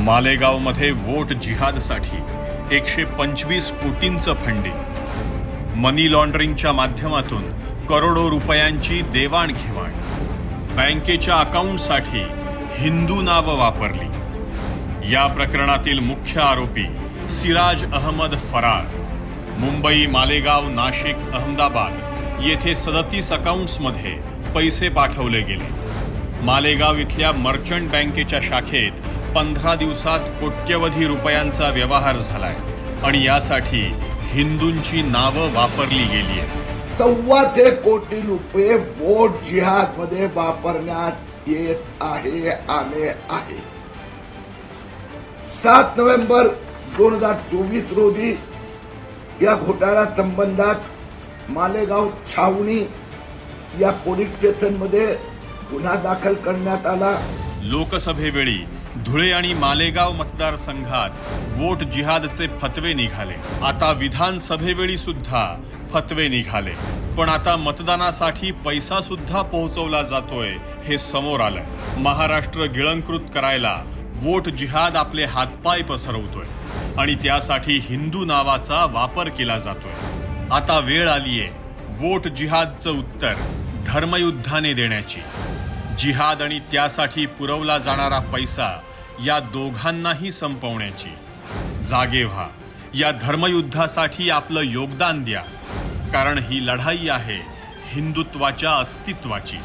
मालेगावमध्ये vote जिहादसाठी 125 कोटींचं funding, मनी लॉन्ड्रिंगच्या माध्यमातून करोडो रुपयांची देवाणघेवाण, बँकेच्या अकाउंटसाठी हिंदू नावं वापरली। या प्रकरणातील मुख्य आरोपी सिराज अहमद फरार। मुंबई, मालेगाव, नाशिक, अहमदाबाद येथे 37 अकाउंट्समध्ये पैसे पाठवले गेले। मालेगाव इथल्या मर्चंट बँकेच्या शाखेत 15 दिवसात कोट्यवधी रुपयांचा व्यवहार झालाय आणि यासाठी हिंदूंची नावं वापरली गेली आहेत। 1.25 कोटी रुपये वोट जिहाद मध्ये वापरण्यात येत आले आहे। 7 नोव्हेंबर 2024 रोजी या घोटाळा संबंधात मालेगाव छावणी या पोलीस स्टेशन मध्ये गुन्हा दाखल करण्यात आला। लोकसभेवेळी धुळे आणि मालेगाव मतदारसंघात वोट जिहादचे फतवे निघाले। आता विधानसभेवेळी सुद्धा फतवे निघाले, पण आता मतदानासाठी पैसा सुद्धा पोहोचवला जातोय हे समोर आलंय। महाराष्ट्र गिळंकृत करायला वोट जिहाद आपले हातपाय पसरवतोय आणि त्यासाठी हिंदू नावाचा वापर केला जातोय। आता वेळ आलीये वोट जिहादचं उत्तर धर्मयुद्धाने देण्याची। जिहाद आणि त्यासाठी पुरवला जाणारा पैसा या दोघांनाही संपवण्याची। जागे व्हा, या धर्मयुद्धासाठी आपलं योगदान द्या, कारण ही लढाई आहे हिंदुत्वाच्या अस्तित्वाची।